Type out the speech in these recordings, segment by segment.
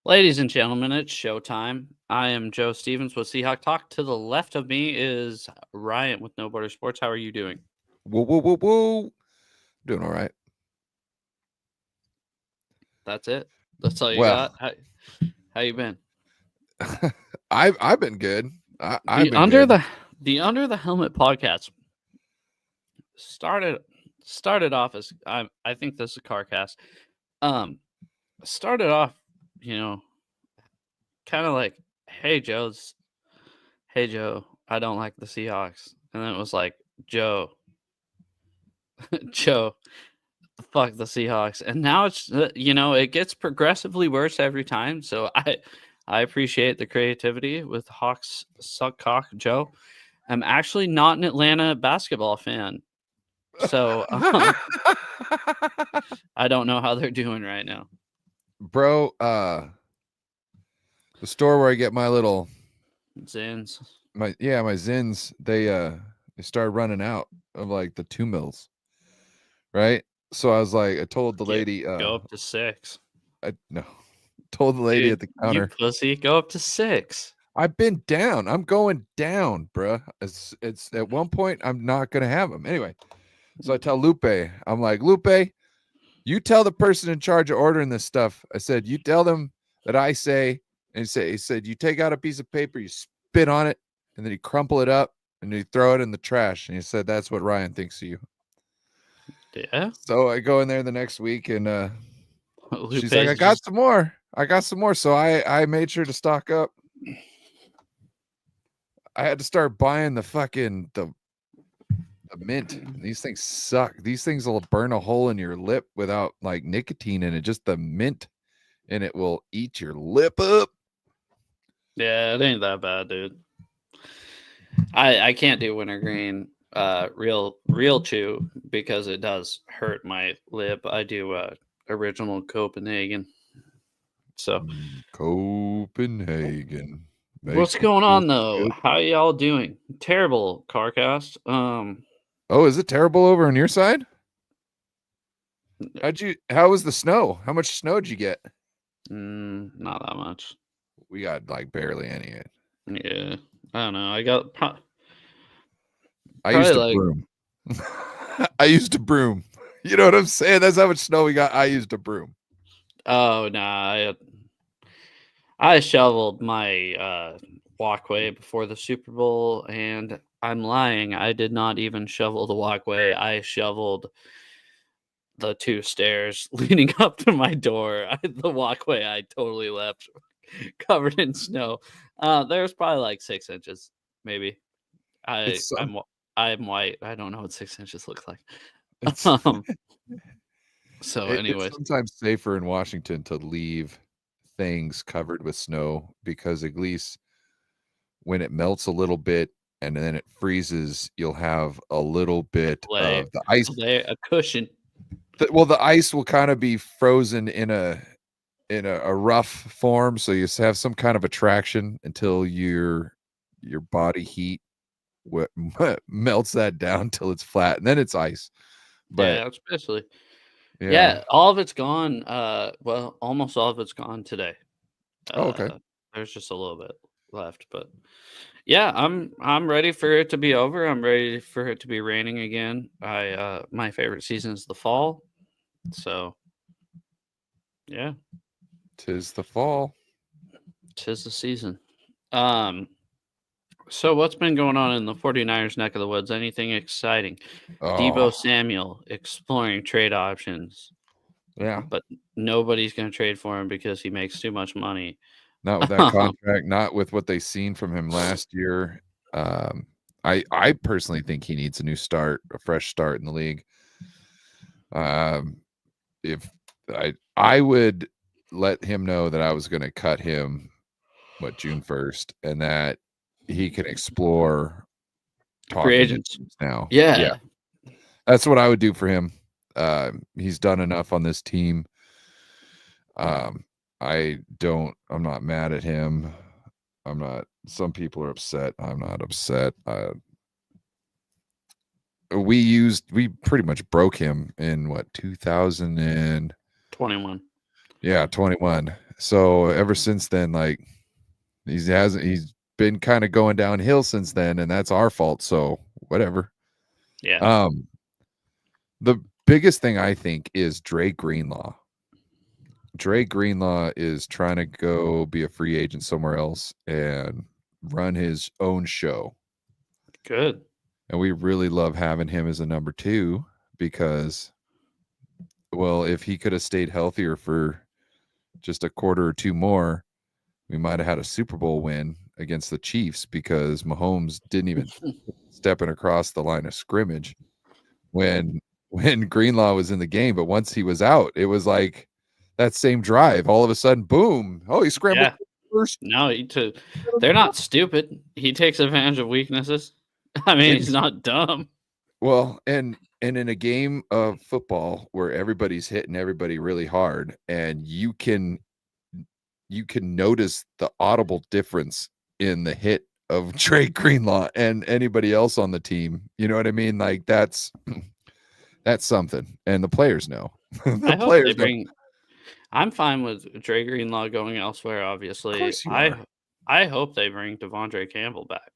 Ladies and gentlemen, it's showtime. I am Joe Stevens with Seahawk Talk. To the left of me is Ryan with No Border Sports. How are you doing? Whoa, whoa, whoa, whoa. Doing all right. That's it. That's all you Well, got. How you been? I've been good. I've The been under good. the Under the Helmet podcast started started off as I think this is a car cast. Um, started off, you know, kind of like, hey Joe, I don't like the Seahawks, and then it was like Joe, Joe, fuck the Seahawks. And now it's it gets progressively worse every time. So I appreciate the creativity with Hawks suck cock Joe. I'm actually not an Atlanta basketball fan. So I don't know how they're doing right now. Bro, the store where I get my little Zins. my Zins, they started running out of like the 2 mils, right? So I was like, I told the lady, Go up to 6. I no, told the lady at Dude, the you counter, pussy, go up to 6. I've been down. I'm going down, bruh. It's at one point I'm not gonna have them. Anyway, so I tell Lupe, I'm like, Lupe, you tell the person in charge of ordering this stuff. I said, you tell them that I say, and he said, you take out a piece of paper, you spit on it, and then you crumple it up and you throw it in the trash. And he said, that's what Ryan thinks of you. Yeah. So I go in there the next week and she's like, Lupe's I got just some more. I got some more. So I made sure to stock up. I had to start buying the mint. These things suck. These things will burn a hole in your lip without like nicotine in it. Just the mint, and it will eat your lip up. yeah, it ain't that bad, dude. I can't do wintergreen real chew because it does hurt my lip. I do original Copenhagen. So Copenhagen. what's Make you going feel on though? good. How y'all doing? Terrible carcast. Oh, is it terrible over on your side? How was the snow? How much snow did you get? Not that much. We got like barely any. Yeah, I don't know. I got I probably used to like, broom. I used to broom. You know what I'm saying? That's how much snow we got. I used to broom. oh nah, I shoveled my walkway before the Super Bowl, and I'm lying. I did not even shovel the walkway. I shoveled the 2 stairs leading up to my door. The walkway I totally left covered in snow. There's probably like 6 inches, maybe. I It's I'm wh- I'm white. I don't know what 6 inches looks like. it's Um. So, it's anyways, sometimes safer in Washington to leave things covered with snow because at least when it melts a little bit and then it freezes, you'll have a little bit lay of the ice. a cushion. Well, the ice will kind of be frozen in a rough form, so you have some kind of attraction until your body heat what melts that down till it's flat, and then it's ice. But Yeah, especially. yeah. Yeah, all of it's gone. Well, almost all of it's gone today. Oh, okay. There's just a little bit left, but yeah, I'm ready for it to be over. I'm ready for it to be raining again. My favorite season is the fall. So, yeah, Tis the fall. 'tis the season. Um, so what's been going on in the 49ers neck of the woods? Anything exciting? Debo Oh, Samuel exploring trade options, yeah. but nobody's going to trade for him because he makes too much money. Not with that contract, not with what they seen from him last year. Um, I personally think he needs a new start, a fresh start in the league. Um, if I would let him know that I was going to cut him June 1st, and that he can explore Free talking to agents. teams now. Yeah, Yeah. that's what I would do for him. He's done enough on this team. I'm not mad at him. I'm not, some people are upset. I'm not upset. We pretty much broke him in what, 2000 and 21. yeah, 21. So ever since then, like he's been kind of going downhill since then, and that's our fault. So whatever. Yeah. The biggest thing I think is Dre Greenlaw. Dre Greenlaw is trying to go be a free agent somewhere else and run his own show. Good. And we really love having him as a number 2 because, well, if he could have stayed healthier for just a quarter or 2 more, we might have had a Super Bowl win against the Chiefs because Mahomes didn't even stepping across the line of scrimmage when Greenlaw was in the game. But once he was out, it was like that same drive. All of a sudden, boom! Oh, he scrambled first. No, they're not stupid. He takes advantage of weaknesses. I mean, he's not dumb. Well, and in a game of football where everybody's hitting everybody really hard, and you can notice the audible difference in the hit of Dre Greenlaw and anybody else on the team. You know what I mean? Like that's something, and the players know. I hope they bring. I'm fine with Dre Greenlaw going elsewhere. Obviously, of course you are. I hope they bring Devondre Campbell back.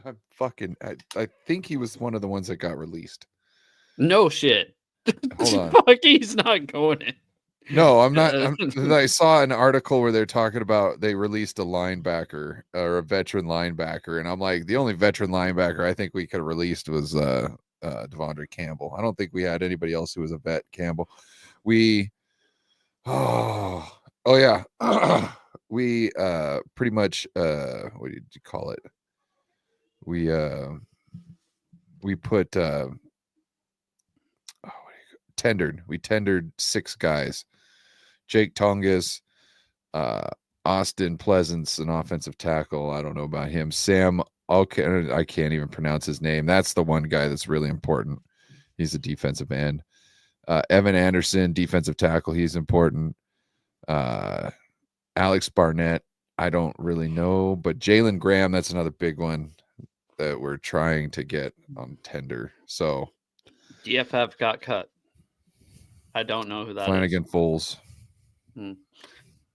I think he was one of the ones that got released. No shit. Hold on. Fuck, he's not going in. No, I'm not. I saw an article where they're talking about they released a linebacker or a veteran linebacker, and I'm like, the only veteran linebacker I think we could have released was Devondre Campbell. I don't think we had anybody else who was a vet. Campbell. Oh yeah. We pretty much what did you call it? We put tendered. We tendered 6 guys. Jake Tongas, Austin Pleasance, an offensive tackle. I don't know about him. Sam, okay, I can't even pronounce his name. That's the one guy that's really important. He's a defensive end. Evan Anderson, defensive tackle. He's important. Alex Barnett, I don't really know, but Jalen Graham, that's another big one that we're trying to get on tender. So DFF got cut. I don't know who that Flanagan is. Foles.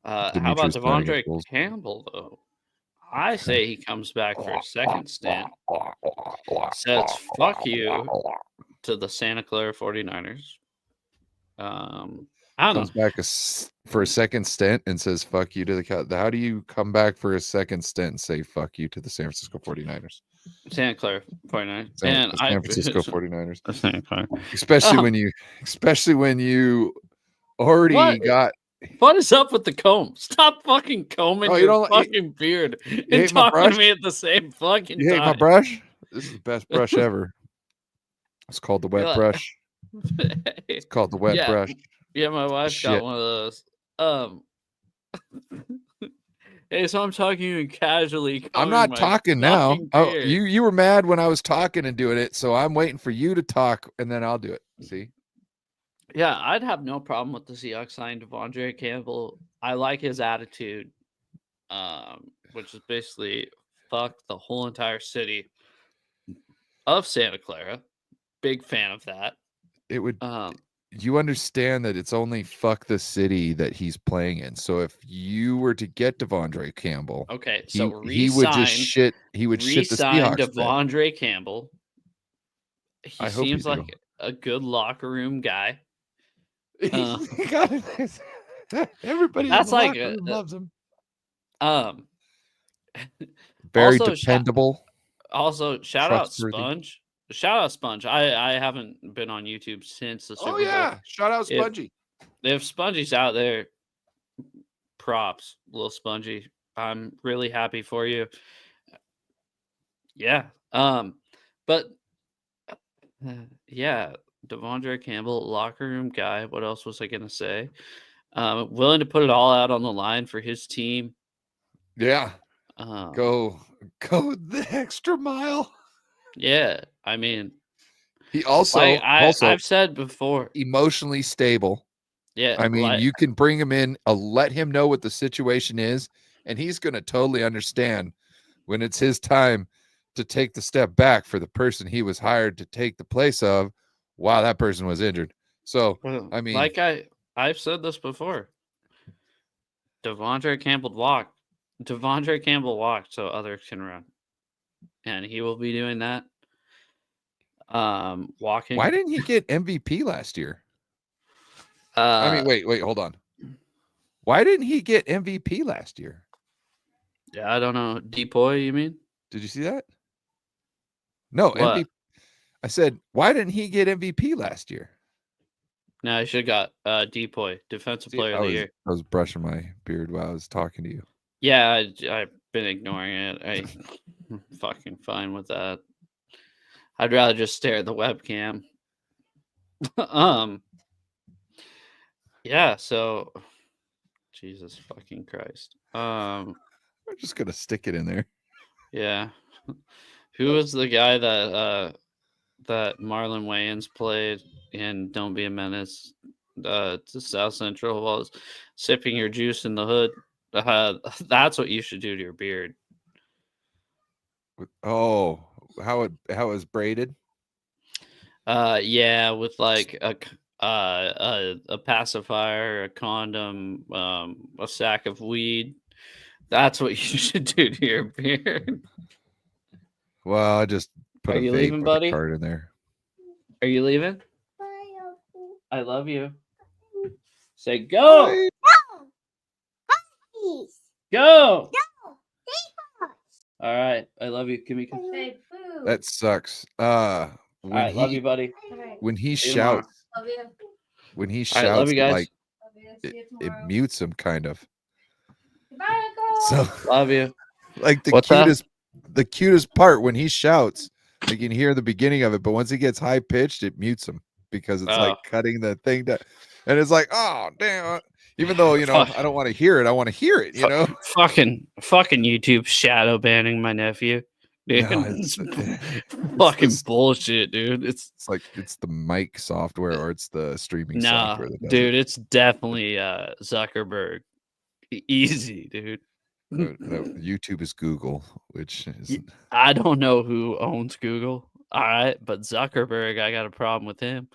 How about Devondre Campbell, though? I say he comes back for a second stint, says fuck you to the Santa Clara 49ers. I don't comes back for a second stint and says fuck you to the how do you come back for a second stint and say fuck you to the San Francisco 49ers? Santa Clara 49ers. San Francisco 49ers. Santa Clara. Especially when you already got. What is up with the comb? Stop fucking combing your fucking beard and talking to me at the same fucking time. You hate my brush? This is the best brush ever. It's called the wet brush. It's called the wet brush. Yeah, my wife got one of those. Hey, so I'm talking to you casually. I'm not talking now. Oh, you were mad when I was talking and doing it, so I'm waiting for you to talk, and then I'll do it. See? Yeah, I'd have no problem with the Seahawks signing Devondre Campbell. I like his attitude, which is basically fuck the whole entire city of Santa Clara. Big fan of that. It would. You understand that it's only fuck the city that he's playing in. So if you were to get Devondre Campbell, okay, so he would just shit. He would shit the Seahawks. Devondre Campbell. He seems like a good locker room guy. Everybody that's like loves him. Very dependable. Also, shout out Sponge. Shout out Sponge. I haven't been on YouTube since the Super Bowl. Shout out Spongy. If Spongy's out there, props, little Spongy. I'm really happy for you. Yeah. But yeah, Devondre Campbell, locker room guy. What else was I gonna say? Willing to put it all out on the line for his team. Yeah. Go the extra mile. Yeah, I mean, he also I've said before, emotionally stable. Yeah, I mean, you can bring him in, let him know what the situation is, and he's going to totally understand when it's his time to take the step back for the person he was hired to take the place of. Wow, that person was injured. So, I mean, like I've said this before. Devondre Campbell walked. Devondre Campbell walked so others can run, and he will be doing that. Walking. Why didn't he get MVP last year? Uh, I mean, wait, hold on. Why didn't he get MVP last year? Yeah, I don't know. Depoy, you mean? Did you see that? No, What? MVP. I said, why didn't he get MVP last year? No, I should have got Depoy, Defensive Player of the Year. I was brushing my beard while I was talking to you. Yeah, I've been ignoring it. I'm fucking fine with that. I'd rather just stare at the webcam. Yeah, so Jesus fucking Christ. We're just gonna stick it in there. Yeah. Who was the guy that Marlon Wayans played in Don't Be a Menace to South Central was sipping your juice in the hood? That's what you should do to your beard. Oh, how it was braided? Yeah, with like a pacifier, a condom, a sack of weed. That's what you should do to your beard. Well, I just put Are a you vape leaving, or buddy? a card in there. Are you leaving? I love you. Say go. Bye. Go. All right. I love you, Kimiko. That sucks. All right, love you, buddy. When he See you tomorrow. shouts, when he All right, love shouts, you guys. like it mutes him kind of. So Love you. like What's that? the cutest part when he shouts, you can hear the beginning of it, but once he gets high pitched, it mutes him because it's like cutting the thing down. And it's like, oh damn. Even though, you know, I don't want to hear it, I want to hear it, you know. Fucking YouTube shadow banning my nephew. Dude, No, it's fucking bullshit, dude. It's like it's the mic software or it's the streaming no, software. That does dude, it. it's definitely Zuckerberg. Easy, dude. No, YouTube is Google, which is I don't know who owns Google. All right, but Zuckerberg, I got a problem with him.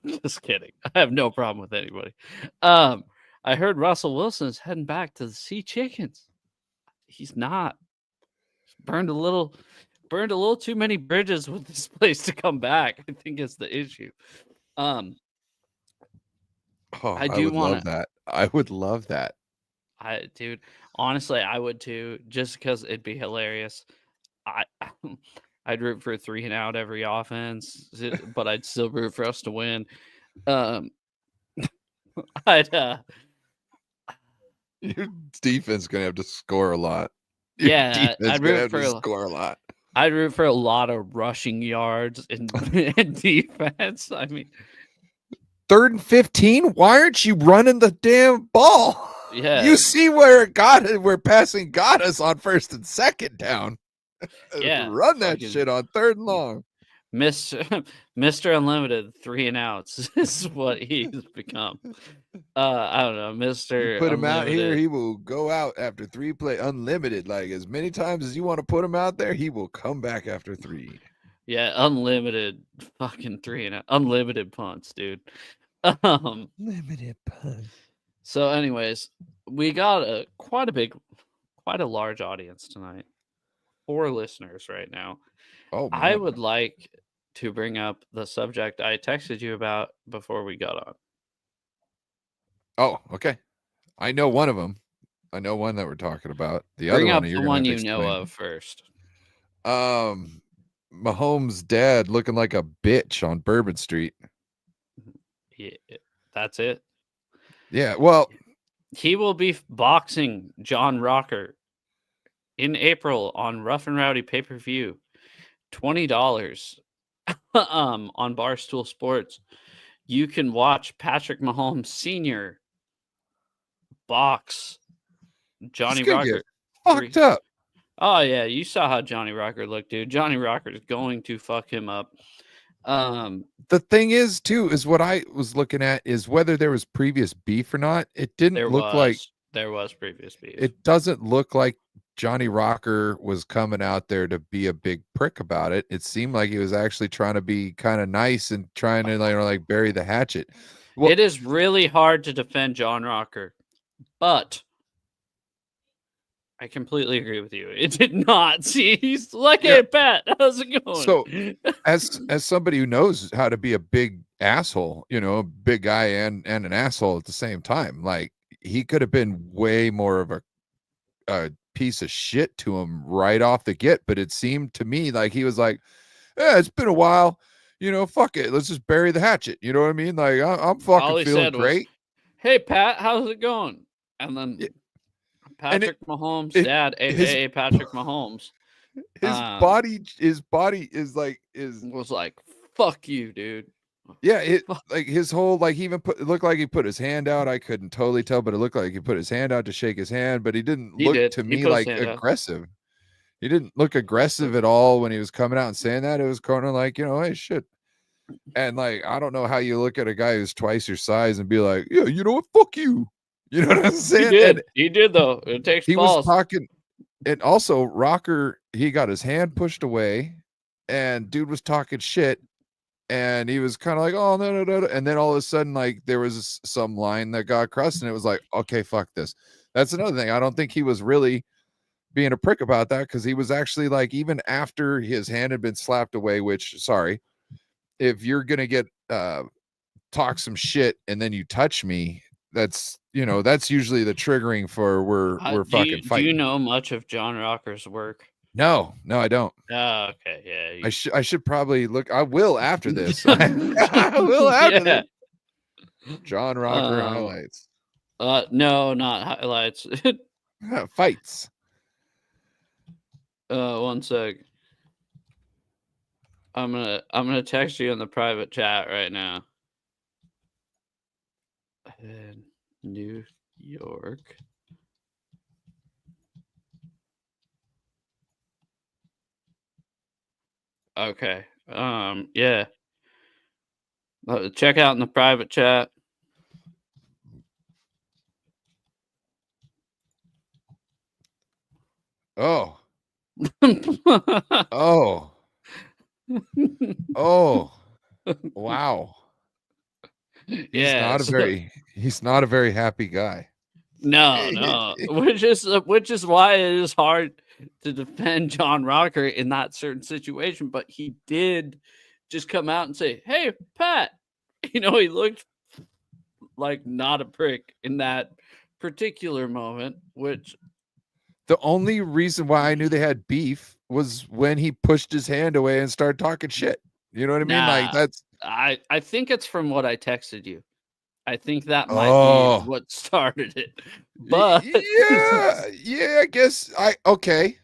Just kidding. I have no problem with anybody. I heard Russell Wilson is heading back to the Sea Chickens. He's not. Burned a little too many bridges with this place to come back. I think it's the issue. I do want that. I would love that. Dude, honestly, I would too, just because it'd be hilarious. I'd root for a 3-and-out every offense, but I'd still root for us to win. Your defense gonna have to score a lot. Yeah, I'd root for score a lot. I'd root for a lot of rushing yards in defense. I mean, 3rd and 15. Why aren't you running the damn ball? Yeah, you see where it got it, where passing got us on 1st and 2nd down. Yeah, run that shit on 3rd and long. Mr. Unlimited 3-and-outs is what he's become. I don't know, Mr. Put him Unlimited. out here, he will go out after 3 play unlimited. Like as many times as you want to put him out there, he will come back after 3. Yeah, unlimited fucking 3-and-out, unlimited punts, dude. Limited punts. So, anyways, we got quite a large audience tonight. 4 listeners right now. Oh, man. I would like to bring up the subject I texted you about before we got on. Oh, okay. I know one of them. I know one that we're talking about. The Bring other up one, the one you know of first. Mahomes' dad looking like a bitch on Bourbon Street. Yeah, that's it. Yeah, well, he will be boxing John Rocker in April on Rough and Rowdy pay-per-view. $20 on Barstool Sports. You can watch Patrick Mahomes Sr. box Johnny Rocker. Fucked up. Oh yeah, you saw how Johnny Rocker looked, dude. Johnny Rocker is going to fuck him up. The thing is, too, is what I was looking at is whether there was previous beef or not. It didn't look like there was previous beef. It doesn't look like Johnny Rocker was coming out there to be a big prick about it. It seemed like he was actually trying to be kind of nice and trying to like bury the hatchet. Well, it is really hard to defend John Rocker. But I completely agree with you. It did not. See, he's like, hey, Pat, how's it going? So, as somebody who knows how to be a big asshole, a big guy and an asshole at the same time, like he could have been way more of a piece of shit to him right off the get. But it seemed to me like he was like, yeah, it's been a while, fuck it, let's just bury the hatchet. You know what I mean? Like I'm fucking All he feeling said great. was, hey, Pat, how's it going? And then Patrick Mahomes' dad, aka Patrick Mahomes, his body is like was like, fuck you, dude. Yeah, like his whole, like, he even it looked like he put his hand out. I couldn't totally tell, but it looked like he put his hand out to shake his hand, but he didn't look to me like aggressive. He didn't look aggressive at all when he was coming out and saying that. It was kind of like, hey, shit. And like, I don't know how you look at a guy who's twice your size and be like, yeah, you know what? Fuck you. You know what I'm saying? He did though. It takes balls. Was talking, and also Rocker, he got his hand pushed away, and dude was talking shit. And he was kind of like, oh, no. And then all of a sudden, like, there was some line that got crossed, and it was like, okay, fuck this. That's another thing. I don't think he was really being a prick about that, because he was actually like, even after his hand had been slapped away, which, sorry, if you're going to get talk some shit and then you touch me, that's usually the triggering for we're fucking fighting. Do you know much of John Rocker's work? No, I don't. Oh, okay, yeah. I should probably look. I will after this. I will after this. John Rocker highlights. No, not highlights. Fights. 1 sec. I'm gonna text you in the private chat right now. New York. Okay. Yeah. Check out in the private chat. Oh. Oh. Oh. Wow. He's not a very happy guy. No. Which is why it is hard to defend John Rocker in that certain situation, but he did just come out and say, "Hey, Pat." He looked like not a prick in that particular moment, which the only reason why I knew they had beef was when he pushed his hand away and started talking shit. You know what I mean? Like, that's I think it's from what I texted you. I think that might be what started it. But yeah, I guess okay.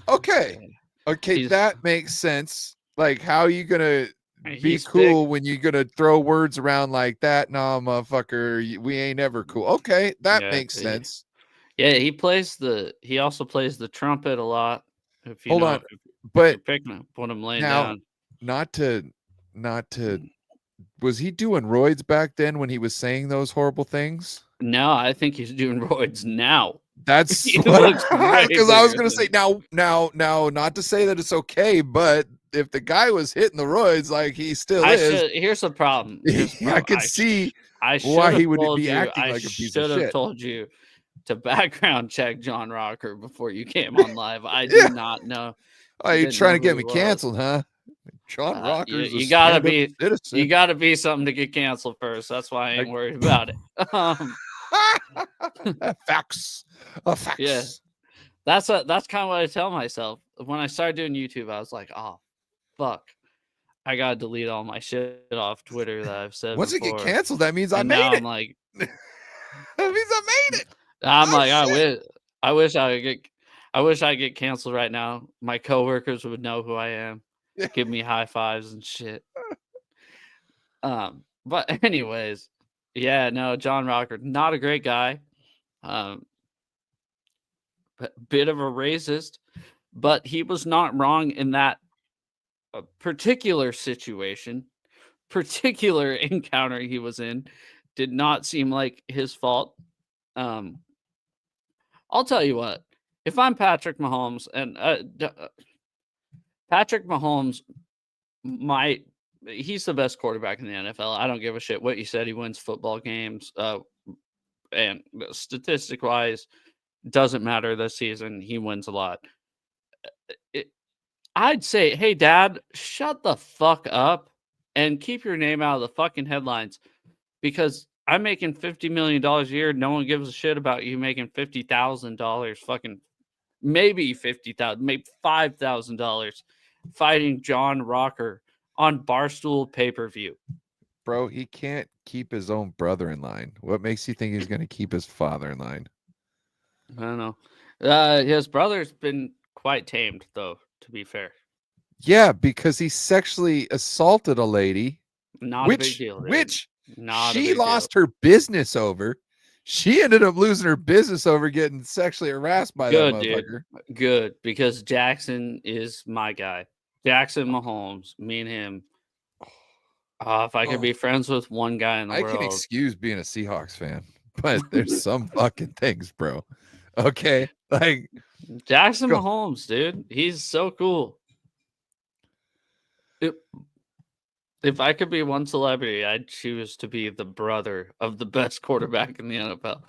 That makes sense. Like, how are you gonna be cool when you're gonna throw words around like that? No, motherfucker, we ain't ever cool. Okay, that makes sense. Yeah, he also plays the trumpet a lot. If you Hold on, but you're picking him, put him laying now, down. Not to. Was he doing roids back then when he was saying those horrible things? No, I think he's doing roids now. That's because I was gonna say now, not to say that it's okay, but if the guy was hitting the roids like he still is, here's the problem. I could see why he would be acting like a piece of shit. I should have told you to background check John Rocker before you came on live. I do not know. Oh, you're trying to get me canceled, huh? John Rocker's you gotta be something to get canceled first. That's why I ain't worried about it. Facts. Yeah, that's kind of what I tell myself when I started doing YouTube. I was like, oh fuck, I gotta delete all my shit off Twitter that I've said. Once before. It get canceled, that means I made it. I'm like, that means I made it. I'm like, I wish I get canceled right now. My coworkers would know who I am. Give me high fives and shit. But anyways, yeah, no, John Rocker, not a great guy. Bit of a racist, but he was not wrong in that particular situation, particular encounter he was in. Did not seem like his fault. I'll tell you what, if I'm Patrick Mahomes and Patrick Mahomes he's the best quarterback in the NFL. I don't give a shit what you said. He wins football games. and statistic wise, doesn't matter this season. He wins a lot. I'd say, hey, Dad, shut the fuck up and keep your name out of the fucking headlines, because I'm making $50 million a year. No one gives a shit about you making $50,000, fucking maybe $50,000, maybe $5,000 fighting John Rocker on Barstool pay-per-view. Bro, he can't keep his own brother in line. What makes you think he's going to keep his father in line? I don't know. His brother's been quite tamed, though, to be fair. Yeah, because he sexually assaulted a lady. Not a big deal, dude. Which Not she lost her business over. She ended up losing her business over getting sexually harassed by that motherfucker. Dude. Good, because Jackson is my guy. Jackson Mahomes, me and him. If I could be friends with one guy in the world. I can excuse being a Seahawks fan, but there's some fucking things, bro. Okay? Like Jackson Mahomes, dude. He's so cool. If I could be one celebrity, I'd choose to be the brother of the best quarterback in the NFL.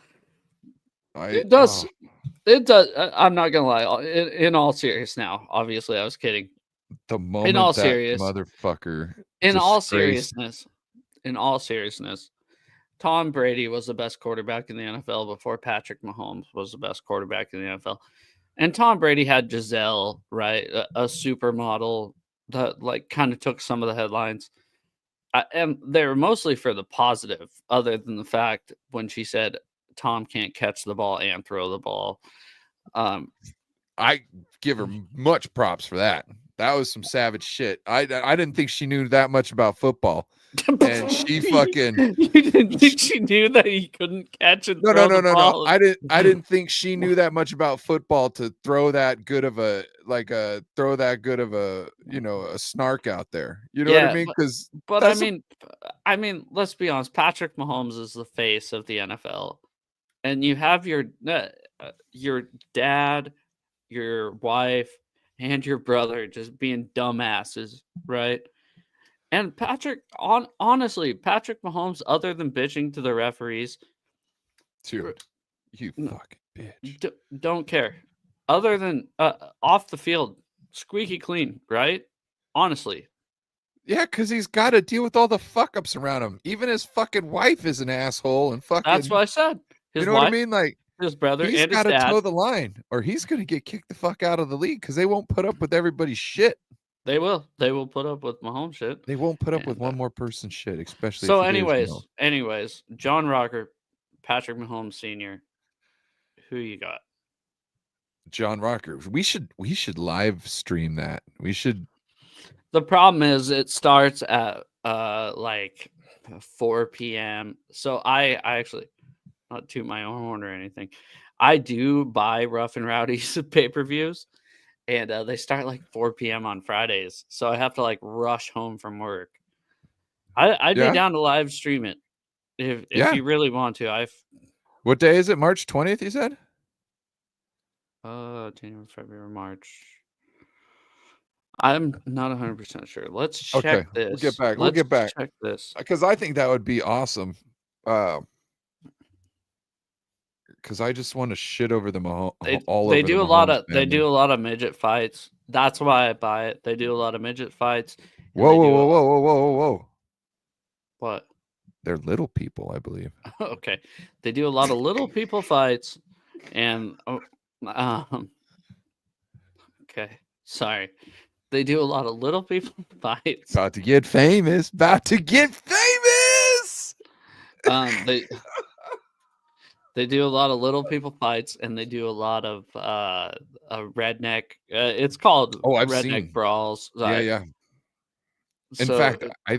It does. I'm not gonna lie. In all seriousness, now, obviously, I was kidding. The moment motherfucker. In all seriousness, Tom Brady was the best quarterback in the NFL before Patrick Mahomes was the best quarterback in the NFL. And Tom Brady had Giselle, right? A supermodel that like kind of took some of the headlines. And they were mostly for the positive, other than the fact when she said Tom can't catch the ball and throw the ball. I give her much props for that. That was some savage shit. I didn't think she knew that much about football. And she fucking You didn't think she knew that he couldn't catch and throw the ball? No. I didn't think she knew that much about football to throw that good of a a snark out there. You know what I mean? But I mean, let's be honest. Patrick Mahomes is the face of the NFL, and you have your dad, your wife, and your brother just being dumbasses, right? And honestly, Patrick Mahomes, other than bitching to the referees, dude, you fucking bitch, don't care. Other than off the field, squeaky clean, right? Honestly. Yeah, because he's got to deal with all the fuck ups around him. Even his fucking wife is an asshole and fucking. That's what I said. You know what I mean? Like his brother he's and his dad. Toe the line, or he's gonna get kicked the fuck out of the league because they won't put up with everybody's shit. They will. They will put up with Mahomes shit. They won't put up with one more person's shit, especially. So, anyways, John Rocker, Patrick Mahomes Sr. Who you got? John Rocker. We should live stream that. We should. The problem is it starts at like 4 p.m. So I actually, not toot my own horn or anything, I do buy Rough and Rowdy's pay-per-views, and they start like 4 p.m. on Fridays. So I have to like rush home from work. I'd be down to live stream it if you really want to. What day is it? March 20th, you said? January, February, March. I'm not 100% sure. Let's check this. We'll get back. Check this because I think that would be awesome. Because I just want to shit over them all. They do a lot of midget fights. That's why I buy it. They do a lot of midget fights. Whoa! What? They're little people, I believe. Okay, they do a lot of little people fights, and okay, sorry. They do a lot of little people fights. About to get famous. They do a lot of little people fights, and they do a lot of redneck. It's called redneck brawls. Yeah. In fact, I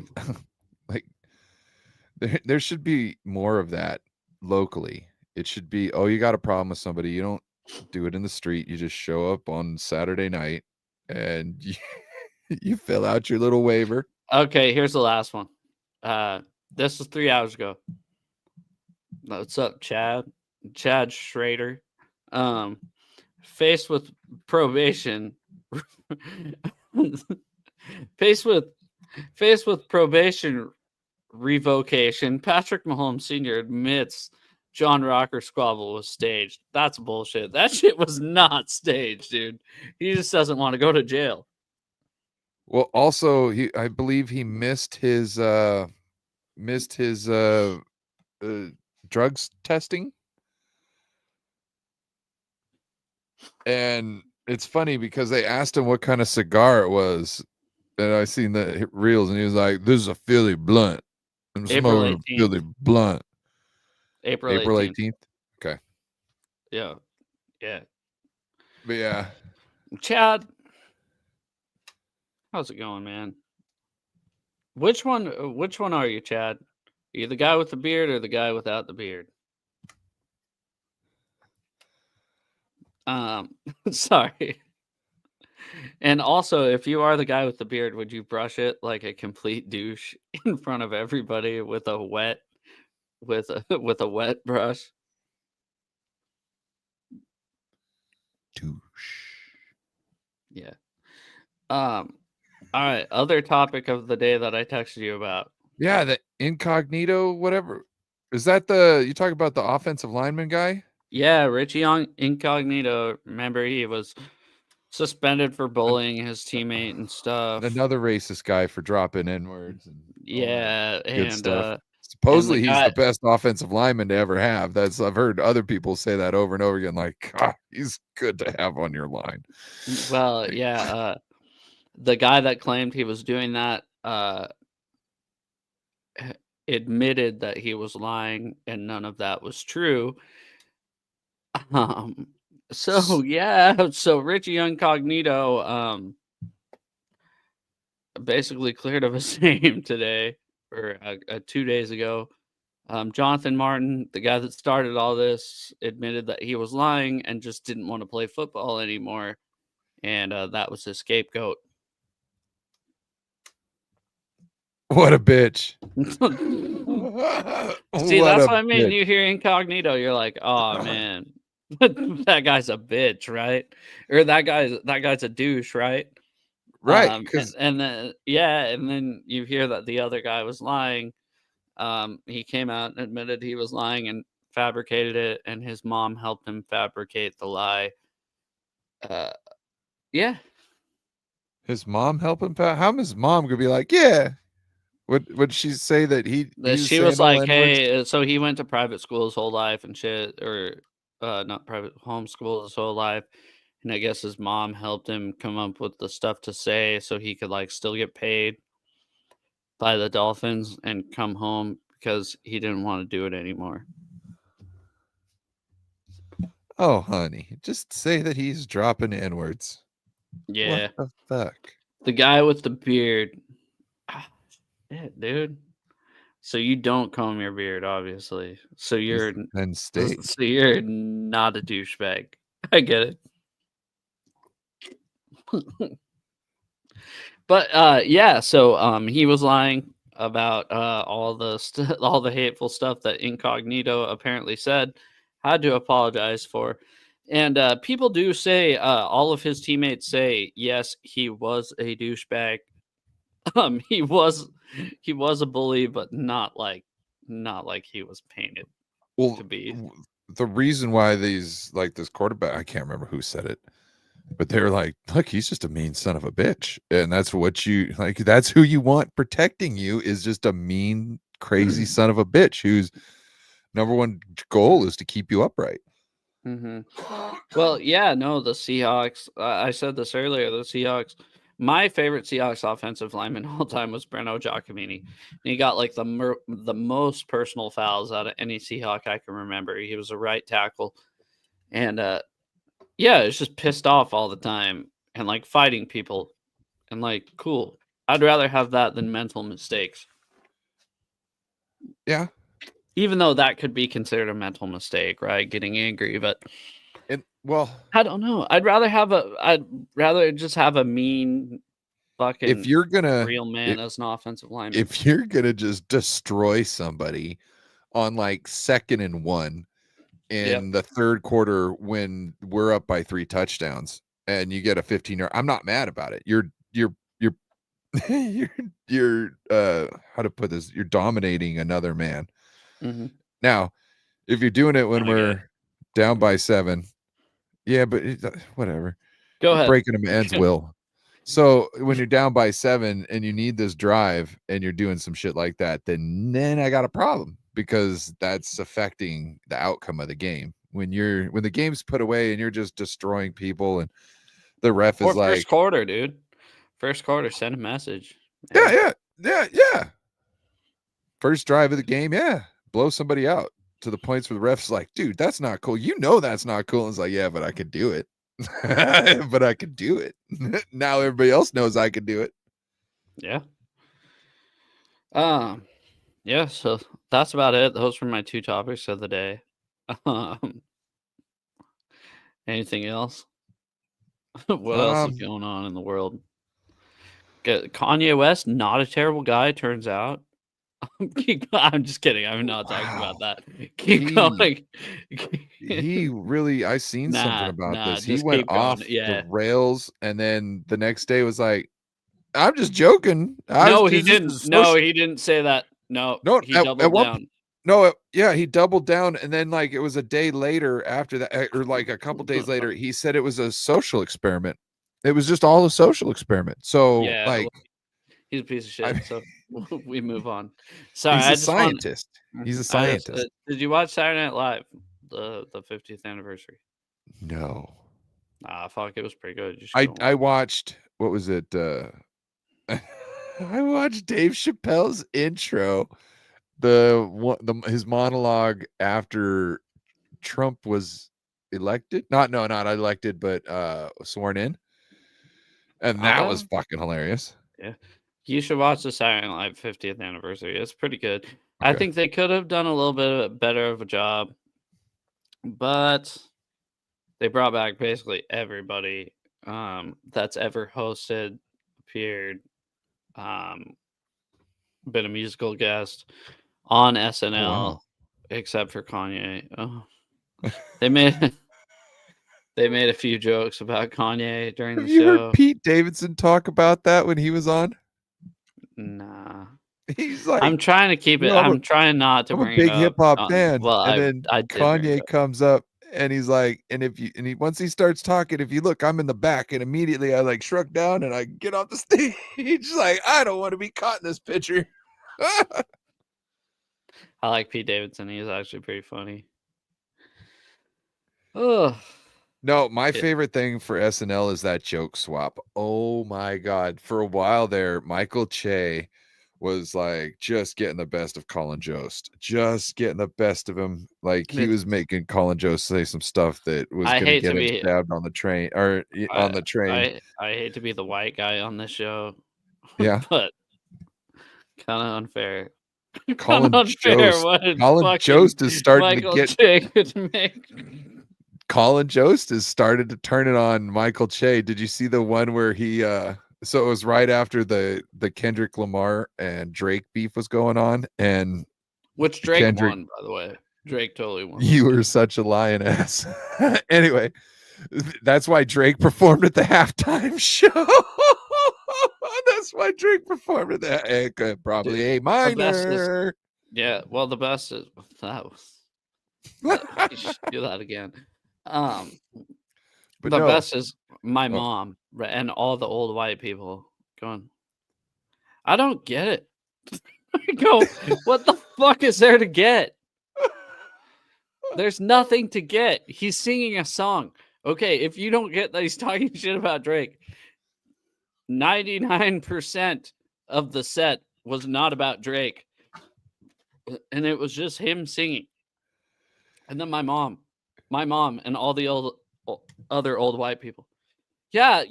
like there should be more of that locally. It should be, you got a problem with somebody, you don't do it in the street. You just show up on Saturday night and you fill out your little waiver. Okay, here's the last one. This was 3 hours ago. What's up, Chad? Chad Schrader. Faced with probation. Faced with probation revocation, Patrick Mahomes Sr. admits John Rocker squabble was staged. That's bullshit. That shit was not staged, dude. He just doesn't want to go to jail. Well, also I believe he missed his drugs testing. And it's funny because they asked him what kind of cigar it was. And I seen the reels and he was like, "This is a Philly blunt. I'm April smoking a 18th. Philly blunt." April 18th. Okay. Yeah. Yeah. But yeah. Chad, how's it going, man? Which one are you, Chad? Are you the guy with the beard or the guy without the beard? Sorry. And also, if you are the guy with the beard, would you brush it like a complete douche in front of everybody with a wet brush? Douche. Yeah. All right. Other topic of the day that I texted you about. Yeah, the incognito, whatever. Is that you talk about the offensive lineman guy? Yeah, Richie Incognito. Remember, he was suspended for bullying his teammate and stuff. Another racist guy for dropping N-words. Yeah, good stuff. and Supposedly and he's the best offensive lineman to ever have. I've heard other people say that over and over again. Like, God, he's good to have on your line. Well, yeah. The guy that claimed he was doing that admitted that he was lying, and none of that was true. So yeah, so Richie Incognito basically cleared of his name today or 2 days ago. Jonathan Martin, the guy that started all this, admitted that he was lying and just didn't want to play football anymore, and that was his scapegoat. What a bitch. See, that's what I mean. You hear Incognito, you're like, oh man, that guy's a bitch, right? Or that guy's a douche, right? Right. And then and then you hear that the other guy was lying. He came out and admitted he was lying and fabricated it, and his mom helped him fabricate the lie. Yeah. His mom help him? How his mom could be like, yeah. Would she say that she was like, hey, so he went to private school his whole life and shit, or not private, homeschool his whole life. And I guess his mom helped him come up with the stuff to say so he could like still get paid by the Dolphins and come home because he didn't want to do it anymore. Oh, honey, just say that he's dropping N-words. Yeah. What the fuck? The guy with the beard. Shit, dude. So you don't comb your beard, obviously. So you're Penn State. So you're not a douchebag. I get it. But yeah, so he was lying about all the hateful stuff that Incognito apparently said. Had to apologize for. And people do say, all of his teammates say, yes, he was a douchebag. He was a bully, but not like he was painted to be. The reason why this quarterback, I can't remember who said it, but they were like, look, he's just a mean son of a bitch. And that's what you like. That's who you want protecting you, is just a mean, crazy son of a bitch whose number one goal is to keep you upright. Well, yeah, no, the Seahawks, I said this earlier, the Seahawks, my favorite Seahawks offensive lineman all time was Breno Giacomini. He got like the most personal fouls out of any Seahawk I can remember. He was a right tackle. And yeah, it's just pissed off all the time and like fighting people and like, cool. I'd rather have that than mental mistakes. Yeah. Even though that could be considered a mental mistake, right? Getting angry, but I don't know. I'd rather just have a mean fucking if you're gonna real man as an offensive lineman. If you're gonna just destroy somebody on like 2nd and 1 in the third quarter when we're up by 3 touchdowns and you get a 15-yard, I'm not mad about it. You're how to put this? You're dominating another man. Now, if you're doing it when Okay. we're down by 7, yeah, but whatever. Go You're ahead. breaking a man's will. So when you're down by 7 and you need this drive and you're doing some shit like that, then I got a problem because that's affecting the outcome of the game. When the game's put away and you're just destroying people and the ref Or is like, first quarter, dude. First quarter, send a message. yeah. First drive of the game, yeah. Blow somebody out to the points where the ref's like, dude, that's not cool. You know that's not cool. And it's like, yeah, but I could do it. But I could do it. Now everybody else knows I could do it. Yeah. Yeah, so that's about it. Those were my 2 topics of the day. Anything else? What else is going on in the world? Kanye West, not a terrible guy, turns out. I'm just kidding. I'm not talking about that. Keep going. He really, I seen something about this. He just went keep going. off Yeah. the rails, and then the next day was like, I'm just joking. No, he didn't. No, he didn't say that. No, he doubled down. No, yeah, he doubled down, and then like it was a day later after that, or like a couple days later, he said it was a social experiment. It was just all a social experiment. So Yeah, like, he's a piece of shit. So we move on. Sorry, he's a scientist. He's a scientist. Did you watch Saturday Night Live, the 50th anniversary? No. Fuck, it was pretty good. I watched, what was it? I watched Dave Chappelle's intro, his monologue after Trump was elected. Not elected, but sworn in. And that was fucking hilarious. Yeah. You should watch the Saturday Night Live 50th anniversary. It's pretty good. Okay. I think they could have done a little bit better of a job, but they brought back basically everybody that's ever hosted, appeared, been a musical guest on SNL, except for Kanye. Oh. They made a few jokes about Kanye during the show. Have you heard Pete Davidson talk about that when he was on? Nah. He's like, I'm trying to keep it. I'm trying not to bring it up. I'm a big hip hop fan. Well, and then Kanye comes up and he's like, once he starts talking, if you look, I'm in the back, and immediately I like shrug down and I get off the stage. Like, I don't want to be caught in this picture. I like Pete Davidson. He's actually pretty funny. Oh. No, my favorite thing for SNL is that joke swap. Oh my God. For a while there, Michael Che was like just getting the best of Colin Jost. Just getting the best of him. Like he was making Colin Jost say some stuff that was going to get him stabbed on the train on the train. I hate to be the white guy on this show. Yeah. But kind of unfair. Colin Jost has started to get Colin Jost has started to turn it on Michael Che. Did you see the one where he so it was right after the Kendrick Lamar and Drake beef was going on, and which Drake won, by the way. Drake totally won. You were such a lioness. Anyway, that's why Drake performed at the halftime show. That's why Drake performed at that. Probably A minor. Yeah, well, the best is that was. You should do that again. But the best is my mom and all the old white people going, I don't get it. I go, what the fuck is there to get? There's nothing to get. He's singing a song. Okay, if you don't get that he's talking shit about Drake, 99% of the set was not about Drake. And it was just him singing. And then my mom and all the other old white people. Yeah,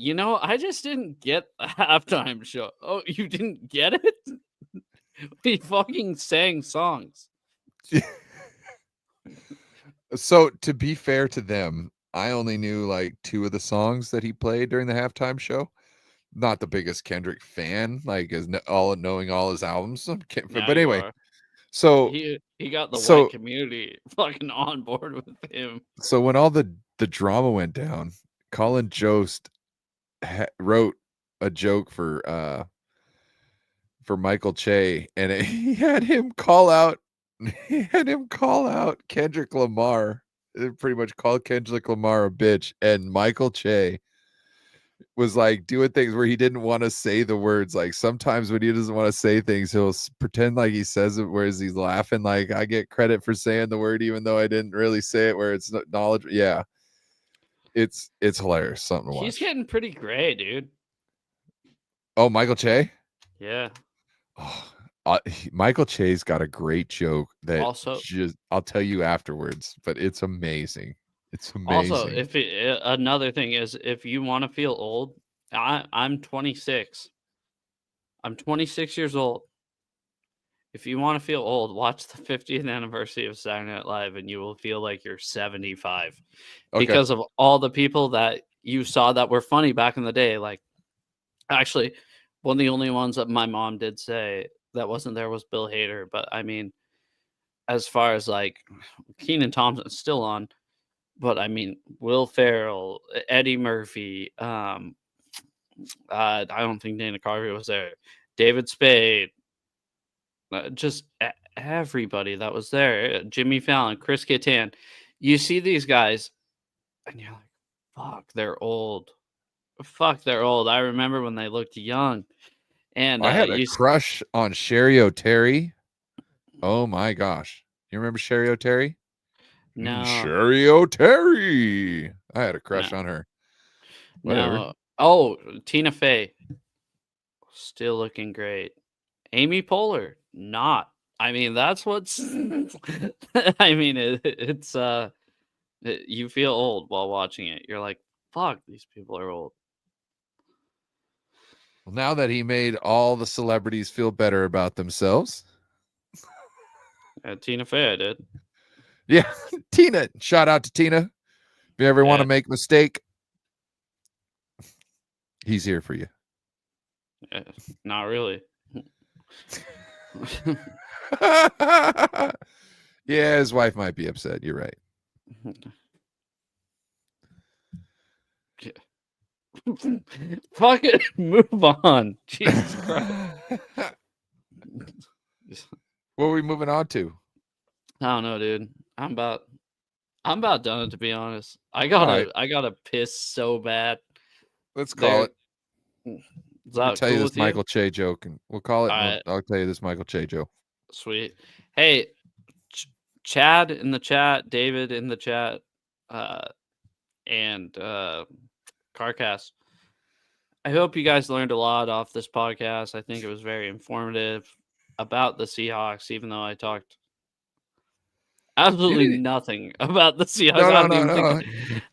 I just didn't get the halftime show. Oh, you didn't get it? He fucking sang songs. So to be fair to them, I only knew like 2 of the songs that he played during the halftime show. Not the biggest Kendrick fan, like knowing all his albums. But anyway, so he got the white community fucking on board with him. So when all the drama went down, Colin Jost wrote a joke for Michael Che, and he had him call out he had him call out Kendrick Lamar. It pretty much called Kendrick Lamar a bitch, and Michael Che was like doing things where he didn't want to say the words. Like sometimes when he doesn't want to say things, he'll pretend like he says it, whereas he's laughing. Like I get credit for saying the word, even though I didn't really say it. Where it's knowledge. Yeah, it's hilarious. Something to watch. He's getting pretty gray, dude. Oh, Michael Che. Yeah. Oh, Michael Che's got a great joke that Also, I'll tell you afterwards, but it's amazing. It's amazing. Also, if another thing is, if you want to feel old, I'm 26. I'm 26 years old. If you want to feel old, watch the 50th anniversary of Saturday Night Live, and you will feel like you're 75 because of all the people that you saw that were funny back in the day. Like, actually, one of the only ones that my mom did say that wasn't there was Bill Hader. But I mean, as far as like Kenan Thompson's still on. But I mean, Will Ferrell, Eddie Murphy. I don't think Dana Carvey was there. David Spade, just everybody that was there. Jimmy Fallon, Chris Kattan. You see these guys, and you're like, "Fuck, they're old. Fuck, they're old." I remember when they looked young, and I had a crush on Sherry O'Terry. Oh my gosh, you remember Sherry O'Terry? No. Sherry O'Terry. I had a crush on her. Whatever. No. Oh, Tina Fey. Still looking great. Amy Poehler. Not. I mean, that's what's I mean, it's you feel old while watching it. You're like, fuck, these people are old. Well, now that he made all the celebrities feel better about themselves. Tina Fey, I did. Yeah, Tina. Shout out to Tina. If you ever want to make a mistake, he's here for you. Not really. Yeah, his wife might be upset. You're right. Fuck it. Move on. Jesus Christ. What are we moving on to? I don't know, dude. I'm about done, to be honest. I gotta piss so bad. Let's call it. I'll tell you this Michael Che joke, and we'll call it. I'll tell you this Michael Che joke. Sweet. Hey, Chad in the chat, David in the chat, and Carcast. I hope you guys learned a lot off this podcast. I think it was very informative about the Seahawks, even though I talked absolutely nothing about the Seahawks. No.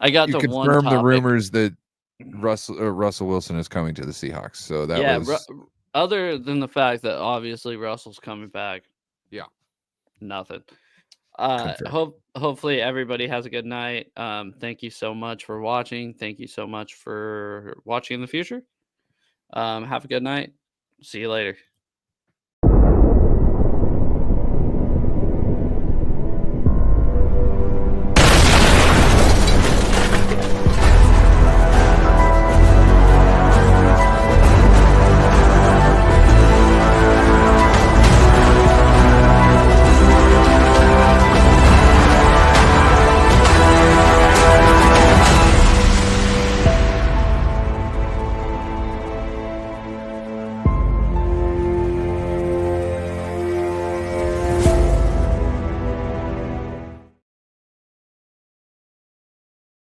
I got to one confirm topic. The rumors that Russell Wilson is coming to the Seahawks. So that was other than the fact that obviously Russell's coming back. Yeah. Nothing. Hopefully everybody has a good night. Thank you so much for watching. Thank you so much for watching in the future. Have a good night. See you later.